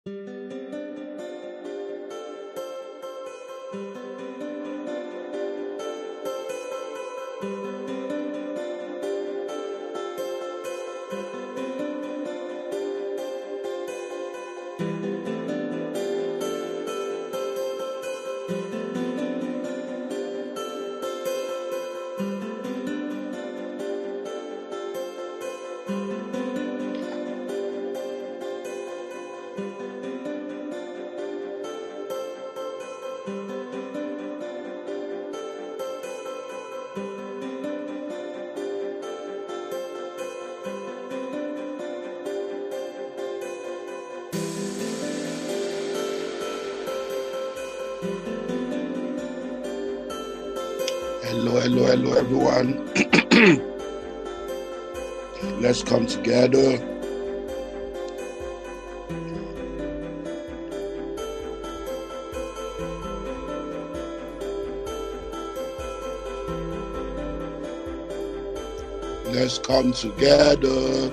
Hello, everyone. Let's come together. Let's come together.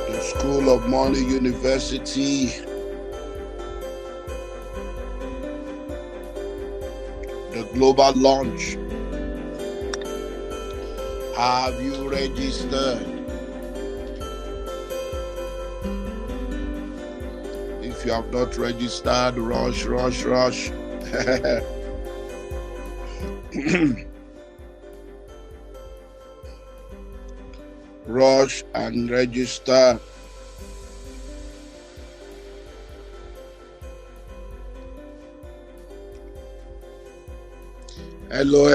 The School of Money University. The global launch. Have you registered? If you have not registered, rush. Rush and register. Hello,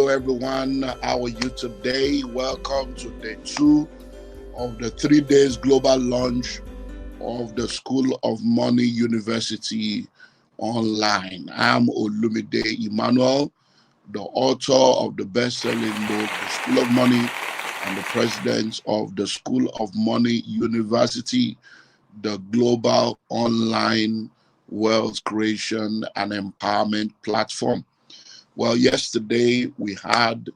everyone. How are you today? Welcome to day 2 of the 3 days global launch of the School of Money University online. I'm Olumide Emmanuel, the author of the best-selling book, The School of Money, and the president of the School of Money University, the global online wealth creation and empowerment platform. Well, yesterday we had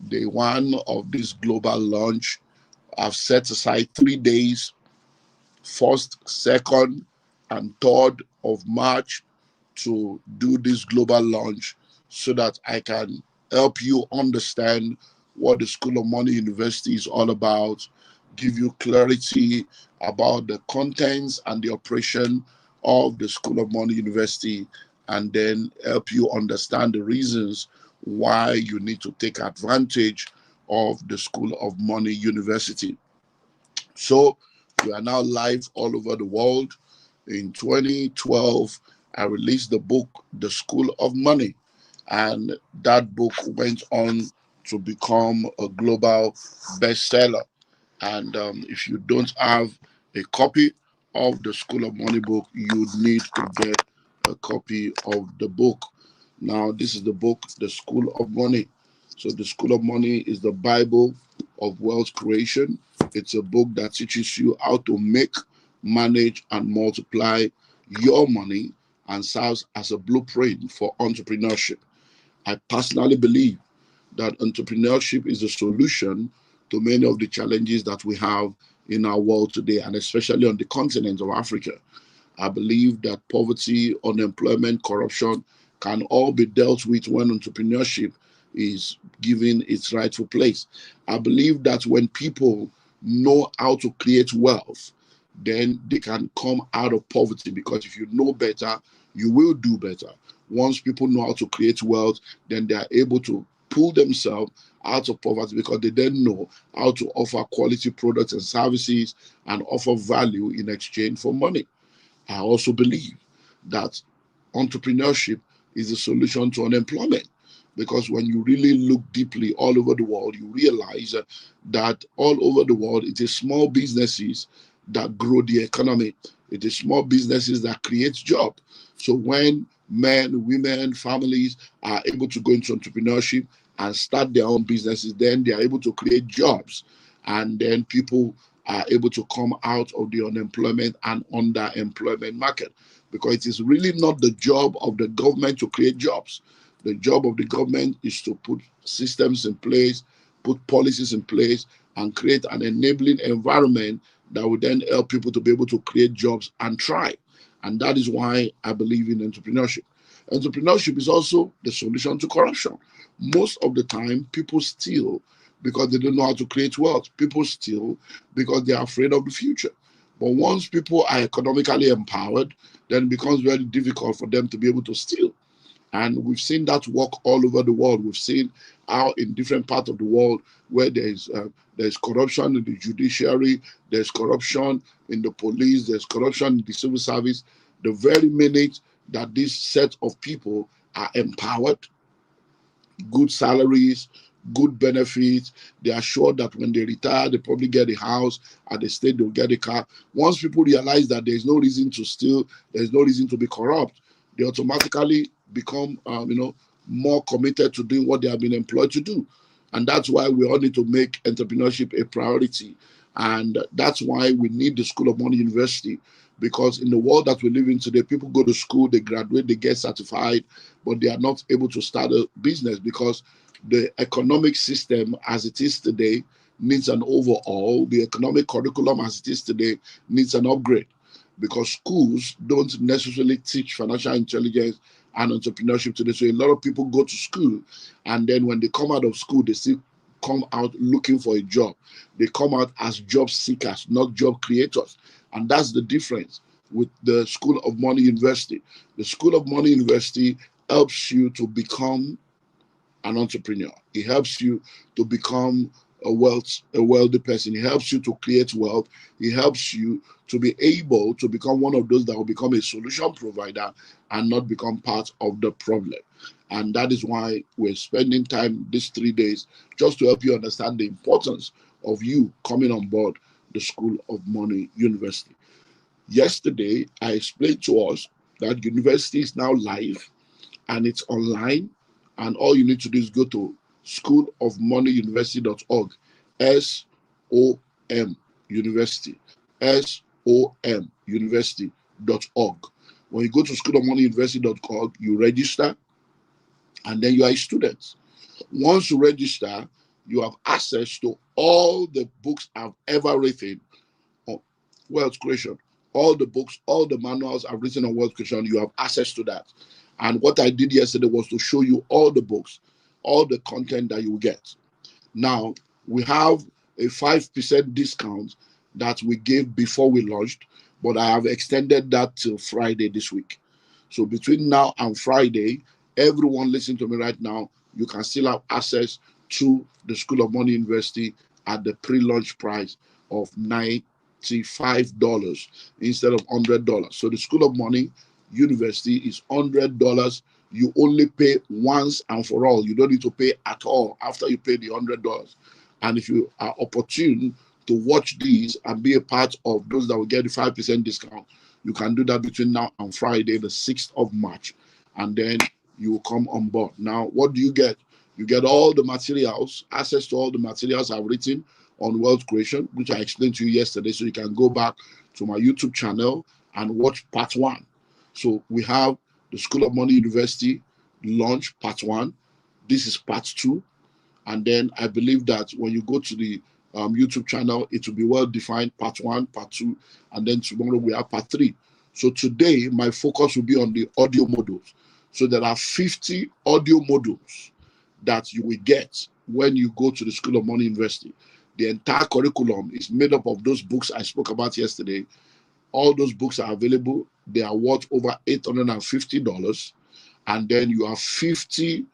day 1 of this global launch. I've set aside 3 days, 1st, 2nd, and 3rd of March to do this global launch so that I can help you understand what the School of Money University is all about, give you clarity about the contents and the operation of the School of Money University, and then help you understand the reasons why you need to take advantage of the School of Money University. So we are now live all over the world. In 2012, I released the book, The School of Money, and that book went on to become a global bestseller. And if you don't have a copy of the School of Money book, you need to get a copy of the book. Now, this is the book, The School of Money. So the School of Money is the Bible of wealth creation. It's a book that teaches you how to make, manage, and multiply your money and serves as a blueprint for entrepreneurship. I personally believe that entrepreneurship is a solution to many of the challenges that we have in our world today, and especially on the continent of Africa. I believe that poverty, unemployment, corruption can all be dealt with when entrepreneurship is given its rightful place. I believe that when people know how to create wealth, then they can come out of poverty, because if you know better, you will do better. Once people know how to create wealth, then they are able to pull themselves out of poverty, because they then know how to offer quality products and services and offer value in exchange for money. I also believe that entrepreneurship is the solution to unemployment, because when you really look deeply all over the world, you realize that all over the world, it is small businesses that grow the economy. It is small businesses that create jobs. So when men, women, families are able to go into entrepreneurship and start their own businesses, then they are able to create jobs. And then people are able to come out of the unemployment and underemployment market, because it is really not the job of the government to create jobs. The job of the government is to put systems in place, put policies in place, and create an enabling environment that will then help people to be able to create jobs and thrive. And that is why I believe in entrepreneurship. Entrepreneurship is also the solution to corruption. Most of the time, people steal because they don't know how to create wealth. People steal because they are afraid of the future. But once people are economically empowered, then it becomes very difficult for them to be able to steal. And we've seen that work all over the world. We've seen how in different parts of the world where there's corruption in the judiciary, there's corruption in the police, there's corruption in the civil service. The very minute that this set of people are empowered, good salaries, good benefits. They are sure that when they retire, they probably get a house. At the state, they'll get a car. Once people realize that there's no reason to steal, there's no reason to be corrupt, they automatically become, more committed to doing what they have been employed to do. And that's why we all need to make entrepreneurship a priority. And that's why we need the School of Money University, because in the world that we live in today, people go to school, they graduate, they get certified, but they are not able to start a business because the economic system as it is today needs an overhaul. The economic curriculum as it is today needs an upgrade, because schools don't necessarily teach financial intelligence and entrepreneurship today. So a lot of people go to school, and then when they come out of school, they still come out looking for a job. They come out as job seekers, not job creators. And that's the difference with the School of Money University. The School of Money University helps you to become an entrepreneur. It helps you to become a wealthy person. It helps you to create wealth. It helps you to be able to become one of those that will become a solution provider and not become part of the problem. And that is why we're spending time these 3 days just to help you understand the importance of you coming on board the School of Money University. Yesterday, I explained to us that university is now live and it's online, and all you need to do is go to schoolofmoneyuniversity.org, SOM University, SOM University.org. When you go to schoolofmoneyuniversity.org, you register, and then you are a student. Once you register, you have access to all the books I've ever written on wealth creation. All the books, all the manuals I've written on wealth creation, you have access to that. And what I did yesterday was to show you all the books, all the content that you will get. Now, we have a 5% discount that we gave before we launched, but I have extended that till Friday this week. So between now and Friday, everyone listening to me right now, you can still have access to the School of Money University at the pre-launch price of $95 instead of $100. So the School of Money University is $100. You only pay once and for all. You don't need to pay at all after you pay the $100. And if you are opportune to watch these and be a part of those that will get the 5% discount, you can do that between now and Friday, the 6th of March. And then you will come on board. Now, what do you get? You get all the materials, access to all the materials I've written on wealth creation, which I explained to you yesterday. So you can go back to my YouTube channel and watch part 1. So we have the School of Money University launch part 1. This is part 2. And then I believe that when you go to the YouTube channel, it will be well defined, part 1, part 2, and then tomorrow we have part 3. So today, my focus will be on the audio modules. So there are 50 audio modules that you will get when you go to the School of Money University. The entire curriculum is made up of those books I spoke about yesterday. All those books are available. They are worth over $850. And then you have 50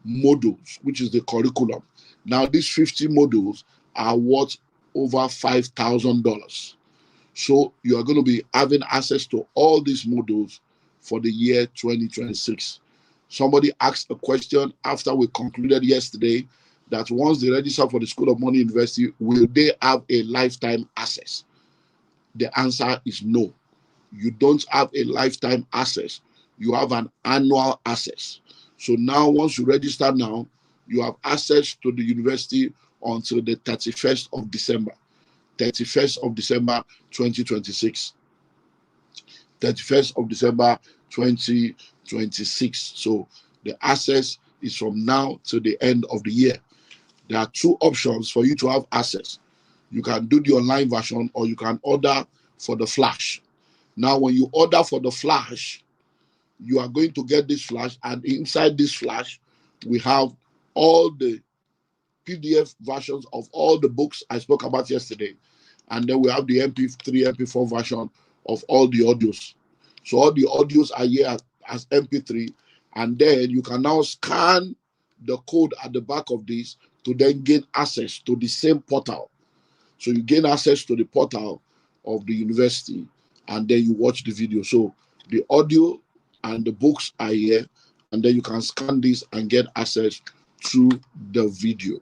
modules, which is the curriculum. Now, these 50 modules are worth over $5,000. So you are going to be having access to all these modules for the year 2026. Somebody asked a question after we concluded yesterday that once they register for the School of Money University, will they have a lifetime access? The answer is no. You don't have a lifetime access. You have an annual access. So now, once you register now, you have access to the university until the 31st of December. 31st of December 2026. 31st of December 2026. So The access is from now to the end of the year. There are two options for you to have access. You can do the online version, or you can order for the flash. Now, when you order for the flash, you are going to get this flash, and inside this flash, we have all the PDF versions of all the books I spoke about yesterday. And then we have the MP3, MP4 version of all the audios. So all the audios are here as MP3. And then you can now scan the code at the back of this to then gain access to the same portal. So you gain access to the portal of the university, and then you watch the video. So the audio and the books are here, and then you can scan this and get access to the video.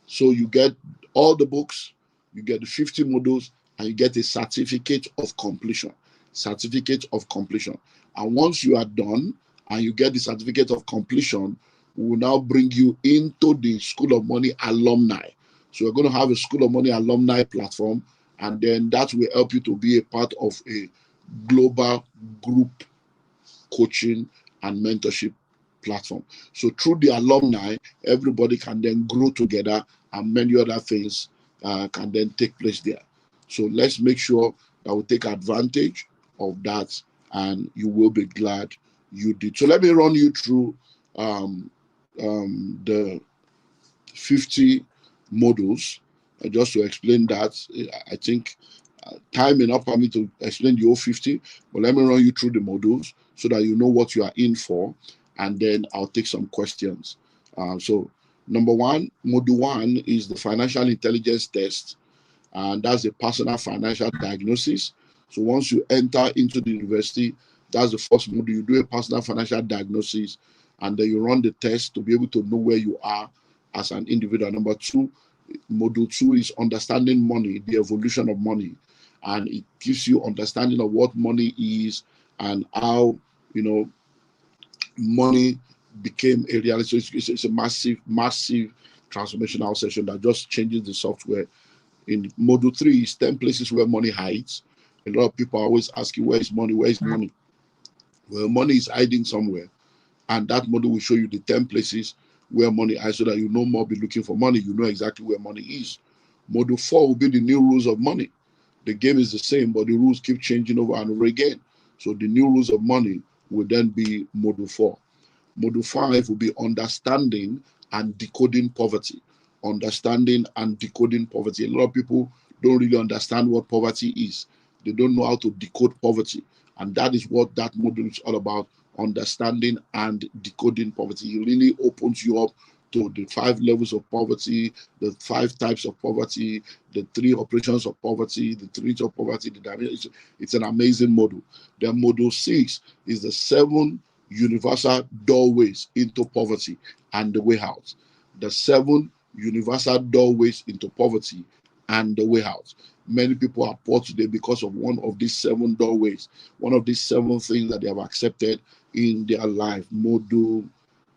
So you get all the books, you get the 50 modules, and you get a certificate of completion. Certificate of completion. And once you are done and you get the certificate of completion, we will now bring you into the School of Money alumni. So we're going to have a School of Money alumni platform, and then that will help you to be a part of a global group coaching and mentorship platform. So through the alumni, everybody can then grow together, and many other things can then take place there. So let's make sure that we take advantage of that, and you will be glad you did. So let me run you through the 50 modules just to explain that. I think time enough for me to explain the whole 50, but let me run you through the modules so that you know what you are in for, and then I'll take some questions. So number one, module one is the financial intelligence test, and that's a personal financial diagnosis. So once you enter into the university, that's the first module. You do a personal financial diagnosis, and then you run the test to be able to know where you are as an individual. Number two, module two is understanding money, the evolution of money, and it gives you understanding of what money is and how money became a reality. So it's a massive transformational session that just changes the software. In module three is 10 places where money hides. A lot of people are always asking, where is money? Where is money? Well, money is hiding somewhere, and that model will show you the 10 places where money is, so that you no more be looking for money. You know exactly where money is. Module 4 will be the new rules of money. The game is the same, but the rules keep changing over and over again. So the new rules of money will then be module 4. Module 5 will be understanding and decoding poverty. Understanding and decoding poverty. A lot of people don't really understand what poverty is. They don't know how to decode poverty. And that is what that module is all about, understanding and decoding poverty. It really opens you up to the 5 levels of poverty, the 5 types of poverty, the 3 operations of poverty, the 3 of poverty, the dimension. It's an amazing module. Then module 6 is the 7 universal doorways into poverty and the way out. The 7 universal doorways into poverty and the way out. Many people are poor today because of one of these 7 doorways, one of these 7 things that they have accepted in their life. Module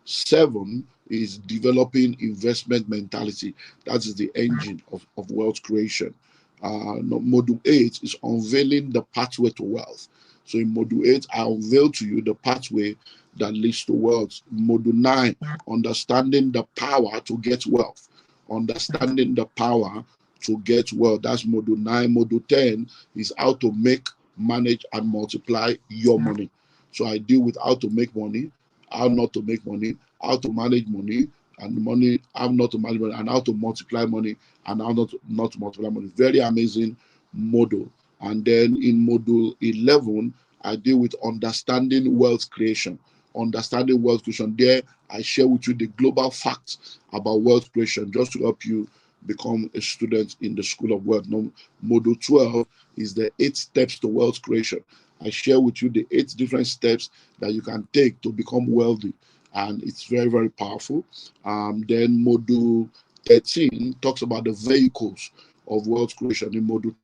7 is developing investment mentality. That is the engine of wealth creation. Module 8 is unveiling the pathway to wealth. So in module 8, I unveil to you the pathway that leads to wealth. Module 9, understanding the power to get wealth. Understanding the power to get wealth. That's module 9. Module 10 is how to make, manage, and multiply your money. So I deal with how to make money, how not to make money, how to manage money, and money, how not to manage money, and how to multiply money, and how not to multiply money. Very amazing module. And then in module 11, I deal with understanding wealth creation. Understanding wealth creation. There, I share with you the global facts about wealth creation, just to help you become a student in the School of Wealth. Module 12 is the 8 steps to wealth creation. I share with you the 8 different steps that you can take to become wealthy, and it's very, very powerful. Then module 13 talks about the vehicles of wealth creation. In module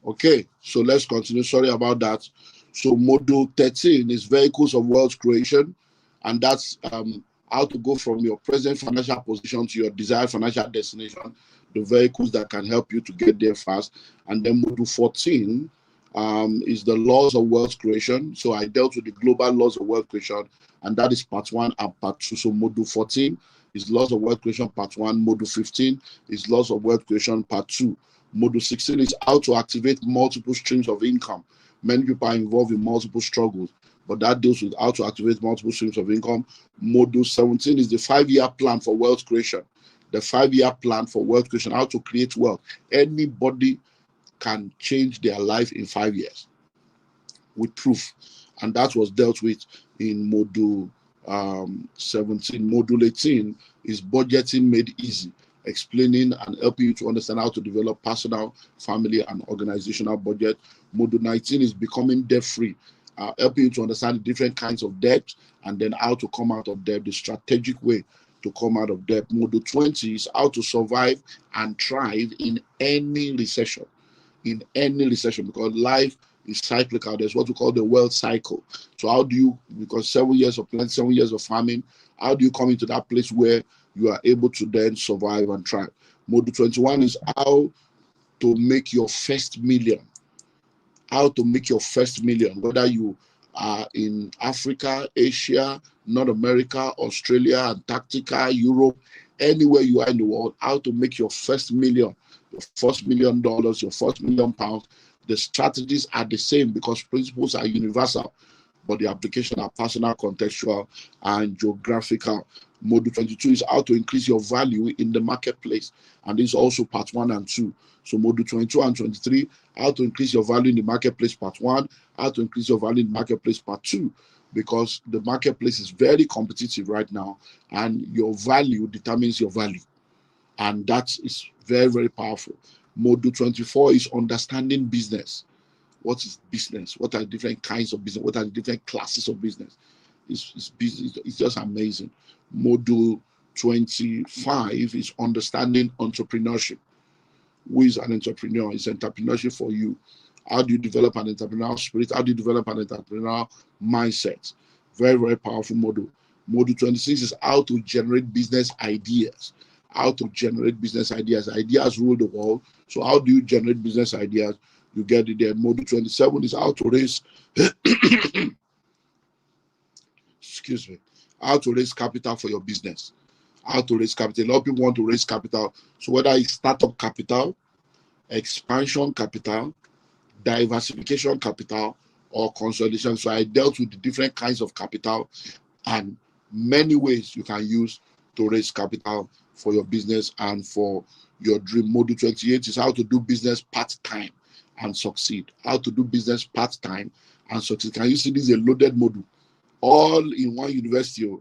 Okay, so let's continue. Sorry about that. So module 13 is vehicles of wealth creation, and that's how to go from your present financial position to your desired financial destination, the vehicles that can help you to get there fast. And then module 14 is the laws of wealth creation. So I dealt with the global laws of wealth creation, and that is part 1 and part 2. So module 14 is laws of wealth creation part 1. Module 15 is laws of wealth creation part 2. Module 16 is how to activate multiple streams of income. Many people are involved in multiple struggles, but that deals with how to activate multiple streams of income. Module 17 is the 5-year plan for wealth creation. The 5-year plan for wealth creation, how to create wealth. Anybody can change their life in 5 years with proof. And that was dealt with in module 17. Module 18 is budgeting made easy, explaining and helping you to understand how to develop personal, family, and organizational budget. Module 19 is becoming debt-free, helping you to understand the different kinds of debt and then how to come out of debt, the strategic way to come out of debt. Module 20 is how to survive and thrive in any recession. In any recession, because life is cyclical. There's what we call the wealth cycle. So how do you, because 7 years of plenty, 7 years of farming, how do you come into that place where you are able to then survive and thrive? Module 21 is how to make your first million. How to make your first million, whether you are in Africa, Asia, North America, Australia, Antarctica, Europe, anywhere you are in the world, how to make your first million, your first $1 million, your first £1 million. The strategies are the same because principles are universal, but the application are personal, contextual, and geographical. Module 22 is how to increase your value in the marketplace, and this is also part 1 and 2. So module 22 and 23, how to increase your value in the marketplace, part 1, how to increase your value in the marketplace, part 2, because the marketplace is very competitive right now, and your value determines your value, and that is very, very powerful. Module 24 is understanding business. What is business? What are the different kinds of business? What are the different classes of business? It's just amazing. Module 25 is understanding entrepreneurship. Who is an entrepreneur? Is entrepreneurship for you? How do you develop an entrepreneurial spirit? How do you develop an entrepreneurial mindset? Very, very powerful module. Module 26 is how to generate business ideas. How to generate business ideas. Ideas rule the world. So how do you generate business ideas? You get it there. Module 27 is how to raise excuse me, how to raise capital for your business. How to raise capital. A lot of people want to raise capital. So whether it's startup capital, expansion capital, diversification capital, or consolidation. So I dealt with the different kinds of capital and many ways you can use to raise capital for your business and for your dream. Module 28 is how to do business part-time and succeed. How to do business part-time and succeed. Can you see this is a loaded module? All in one university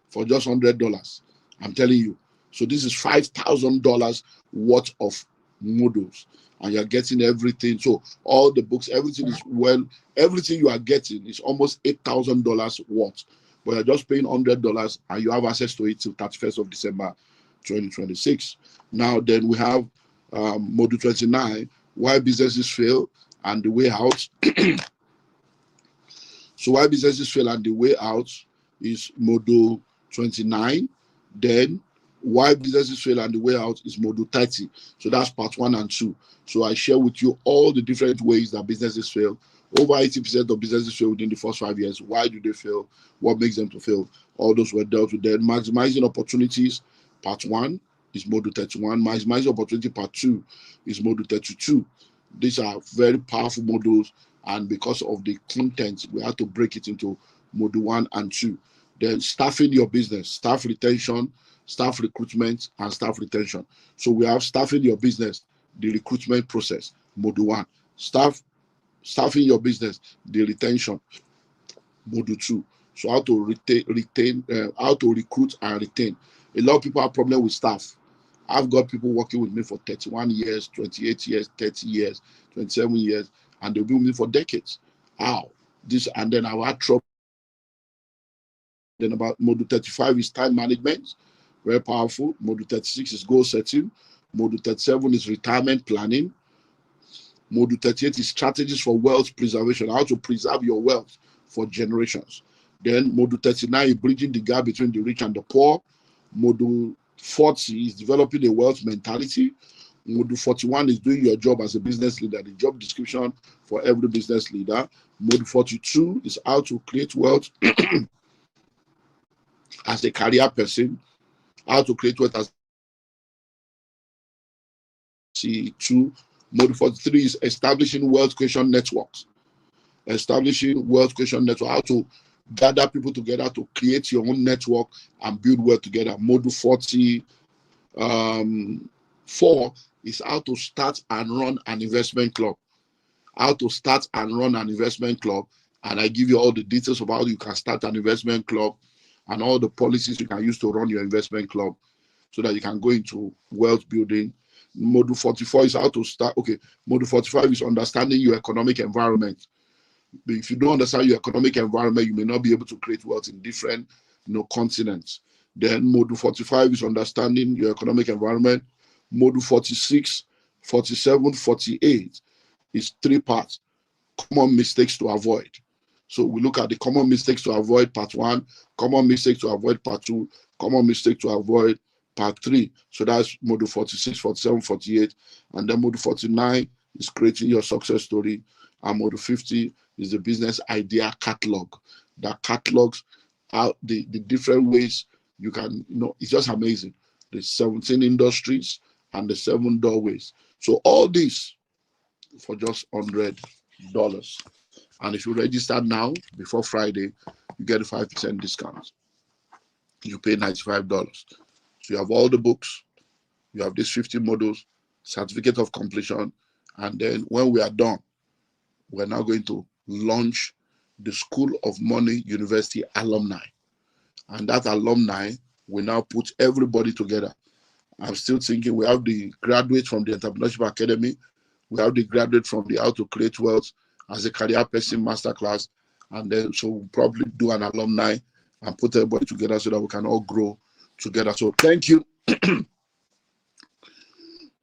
for just $100. I'm telling you. So this is $5,000 worth of modules, and you're getting everything. So all the books, everything is everything you are getting is almost $8,000 worth. But you're just paying $100, and you have access to it till 31st of December 2026. Now then we have module 29, why businesses fail and the way out. So why businesses fail and the way out is module 29. Then why businesses fail and the way out is module 30. So that's part 1 and 2. So I share with you all the different ways that businesses fail. Over 80% of businesses fail within the first 5 years. Why do they fail? What makes them to fail? All those were dealt with. Then maximizing opportunities, part 1 is module 31. Maximizing opportunity, part 2 is module 32. These are very powerful modules, and because of the content, we have to break it into module 1 and 2. Then staffing your business, staff retention, staff recruitment, and staff retention. So we have staffing your business, the recruitment process, module 1. Staffing your business, the retention, module 2. So how to how to recruit and retain. A lot of people have problem with staff. I've got people working with me for 31 years, 28 years, 30 years, 27 years, and they'll be with me for decades. How? This, and then I've had trouble. Then about module 35 is time management, very powerful. Module 36 is goal setting. Module 37 is retirement planning. Module 38 is strategies for wealth preservation, how to preserve your wealth for generations. Then Module 39 is bridging the gap between the rich and the poor. Module 40 is developing a wealth mentality. Module 41 is doing your job as a business leader, the job description for every business leader. Module 42 is how to create wealth as a career person, how to create wealth as C2. Module 43 is establishing wealth creation networks. Establishing wealth creation network, how to gather people together to create your own network and build wealth together. Module 44 is how to start and run an investment club. How to start and run an investment club. And I give you all the details of how you can start an investment club and all the policies you can use to run your investment club so that you can go into wealth building. Module 44 is how to start. Okay, Module 45 is understanding your economic environment. If you don't understand your economic environment, you may not be able to create wealth in different continents. Then Module 45 is understanding your economic environment. Module 46, 47, 48 is 3 parts. Common mistakes to avoid. So we look at the common mistakes to avoid, part 1, common mistakes to avoid, part 2, common mistake to avoid, part 3. So that's Module 46, 47, 48. And then Module 49 is creating your success story. And Module 50 is the business idea catalog that catalogs out the different ways you can, it's just amazing. The 17 industries and the 7 doorways. So all this for just $100. And if you register now before Friday, you get a 5% discount. You pay $95. So you have all the books, you have these 50 modules, certificate of completion, and then when we are done, we're now going to launch the School of Money University alumni. And that alumni will now put everybody together. I'm still thinking we have the graduates from the Entrepreneurship Academy, we have the graduate from the How to Create Wealth as a Career Person Masterclass, and then so we'll probably do an alumni and put everybody together so that we can all grow together. So thank you.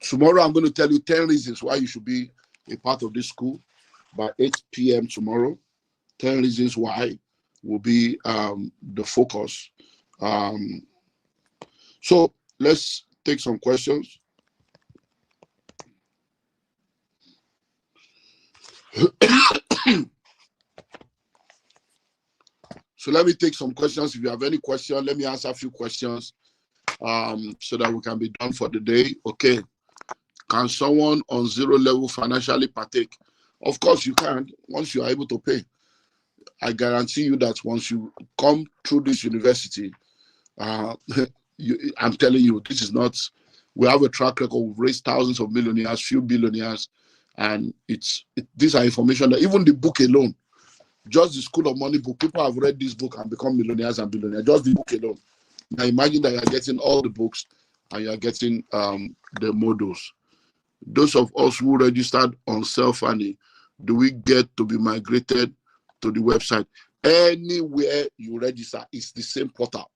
Tomorrow I'm going to tell you 10 reasons why you should be a part of this school by 8 p.m. tomorrow. 10 reasons why will be the focus. So let's take some questions. So let me take some questions. If you have any question, let me answer a few questions so that we can be done for the day. Okay. Can someone on 0 level financially partake? Of course you can, once you are able to pay. I guarantee you that once you come through this university, I'm telling you, this is not, we have a track record, we've raised thousands of millionaires, few billionaires, and these are information that even the book alone, just the School of Money book, people have read this book and become millionaires and billionaires, just the book alone. Now imagine that you're getting all the books and you're getting the modules. Those of us who registered on Self-Funding, do we get to be migrated to the website? Anywhere you register, it's the same portal.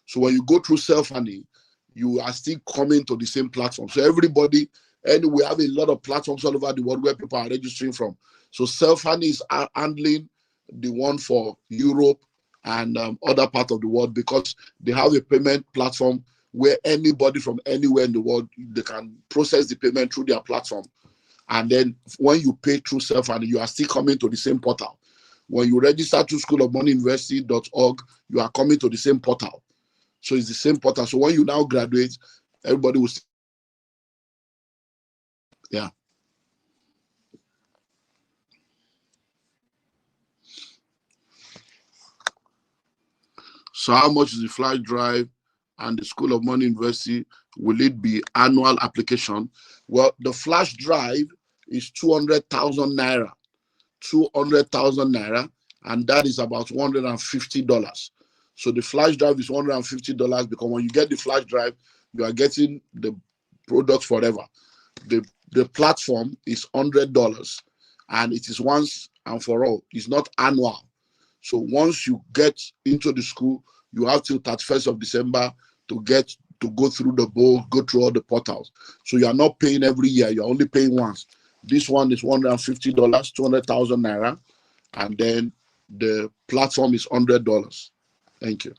So when you go through Self-Funding, you are still coming to the same platform. So everybody, and we have a lot of platforms all over the world where people are registering from. So Self-Funding is handling the one for Europe and other parts of the world because they have a payment platform where anybody from anywhere in the world, they can process the payment through their platform. And then when you pay through Self-Funding, you are still coming to the same portal. When you register to schoolofmoneyuniversity.org, you are coming to the same portal. So it's the same portal. So when you now graduate, everybody will see. Yeah. So how much is the flash drive and the School of Money University? Will it be annual application? Well, the flash drive is 200,000 naira. 200,000 naira, and that is about $150. So the flash drive is $150 because when you get the flash drive, you are getting the product forever. The platform is $100 and it is once and for all. It's not annual. So once you get into the school, you have till 31st of December to get to go through the book, go through all the portals. So you are not paying every year, you're only paying once. This one is $150, 200,000 naira, and then the platform is $100. Thank you.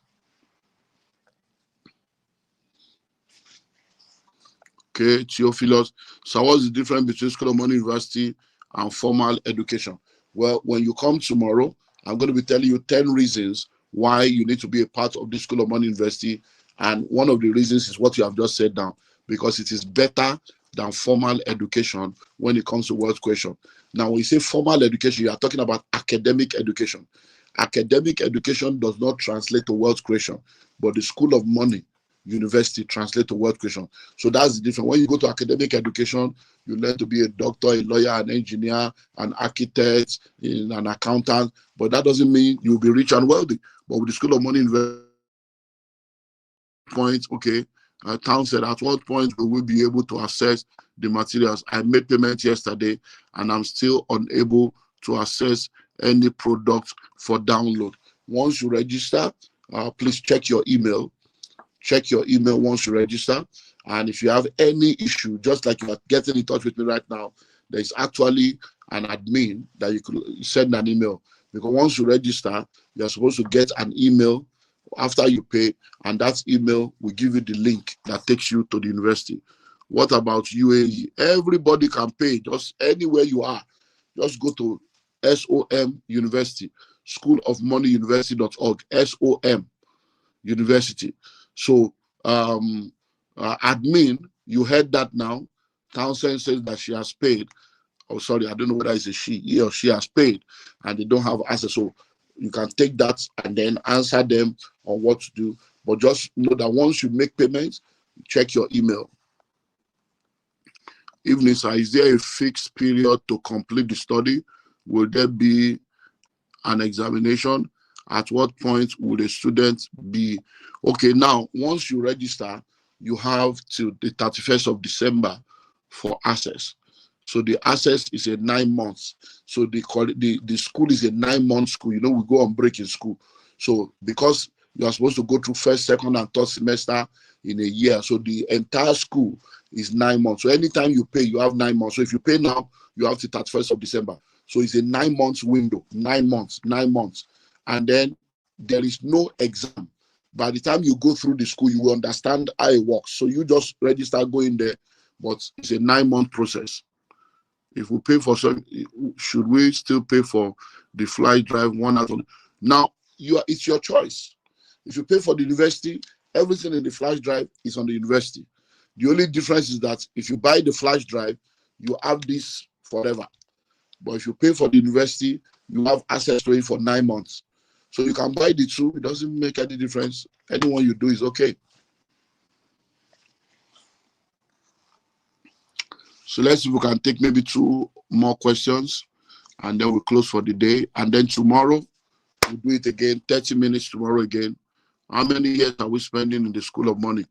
Okay, Theophilus. So what's the difference between School of Money University and formal education? Well, when you come tomorrow, I'm going to be telling you 10 reasons why you need to be a part of the School of Money University. And one of the reasons is what you have just said now, because it is better than formal education when it comes to wealth creation. Now, when you say formal education, you are talking about academic education. Academic education does not translate to wealth creation, but the School of Money University translate to wealth creation. So that's the difference. When you go to academic education, you learn to be a doctor, a lawyer, an engineer, an architect, an accountant, but that doesn't mean you'll be rich and wealthy. But with the School of Money University, okay, Town said, at what point will we be able to access the materials? I made payment yesterday and I'm still unable to access any product for download. Once you register, please check your email. Check your email once you register. And if you have any issue, just like you are getting in touch with me right now, there's actually an admin that you could send an email. Because once you register, you're supposed to get an email after you pay, and that email will give you the link that takes you to the university. What about UAE? Everybody can pay, just anywhere you are. Just go to SOM University, School of Money University.org, SOM University. So, admin, you heard that now. Townsend says that she has paid. Oh, sorry, I don't know whether it's a she. He or she has paid, and they don't have access. So you can take that and then answer them on what to do. But just know that once you make payments, check your email. Evening, sir, is there a fixed period to complete the study? Will there be an examination? At what point will a student be? Okay, now, once you register, you have till the 31st of December for access. So the access is a 9 months. So the school is a 9-month school. You know, we go on break in school. So because you are supposed to go through first, second, and third semester in a year, so the entire school is 9 months. So anytime you pay, you have 9 months. So if you pay now, you have to 31st of December. So it's a 9 months window, 9 months, 9 months. And then there is no exam. By the time you go through the school, you will understand how it works. So you just register, go in there, but it's a 9-month process. If we pay for some, should we still pay for the flash drive one out? Now, it's your choice. If you pay for the university, everything in the flash drive is on the university. The only difference is that if you buy the flash drive, you have this forever. But if you pay for the university, you have access to it for 9 months. So you can buy the two. It doesn't make any difference. Anyone you do is okay. So let's see if we can take maybe 2 more questions, and then we'll close for the day. And then tomorrow, we'll do it again, 30 minutes tomorrow again. How many years are we spending in the School of Money?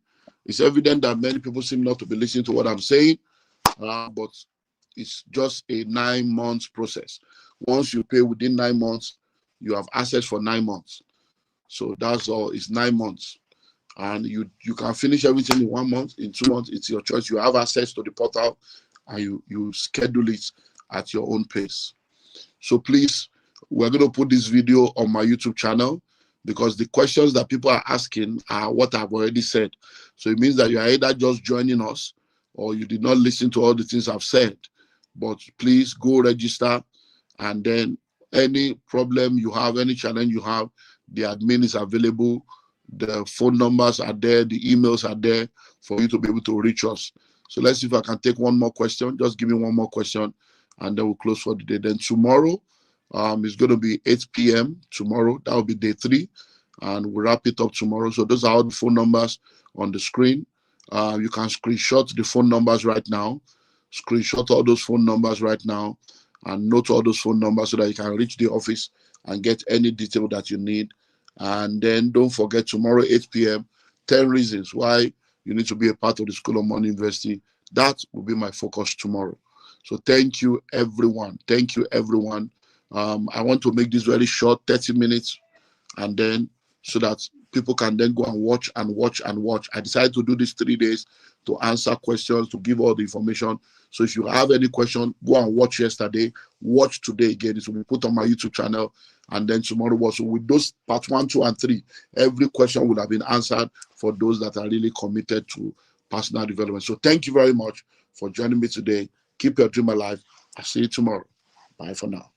It's evident that many people seem not to be listening to what I'm saying, but it's just a 9 months process. Once you pay within 9 months, you have access for 9 months. So that's all. It's 9 months. And you can finish everything in 1 month, in 2 months. It's your choice. You have access to the portal, and you schedule it at your own pace. So please, we're going to put this video on my YouTube channel, because the questions that people are asking are what I've already said. So it means that you are either just joining us or you did not listen to all the things I've said. But please go register, and then any problem you have, any challenge you have, the admin is available. The phone numbers are there, the emails are there for you to be able to reach us. So let's see if I can take one more question. Just give me one more question, and then we'll close for the day. Then tomorrow, it's going to be 8 p.m. tomorrow. That will be day 3, and we'll wrap it up tomorrow. So those are all the phone numbers on the screen. You can screenshot the phone numbers right now. Screenshot all those phone numbers right now, and note all those phone numbers so that you can reach the office and get any detail that you need. And then don't forget, tomorrow, 8 p.m., 10 reasons why you need to be a part of the School of Money University. That will be my focus tomorrow. So thank you, everyone. Thank you, everyone. I want to make this very short, 30 minutes, and then so that people can then go and watch and watch and watch. I decided to do this 3 days to answer questions, to give all the information. So if you have any question, go and watch yesterday, watch today again. It will be put on my YouTube channel. And then tomorrow also with those part 1, 2, and 3, every question would have been answered for those that are really committed to personal development. So thank you very much for joining me today. Keep your dream alive. I'll see you tomorrow. Bye for now.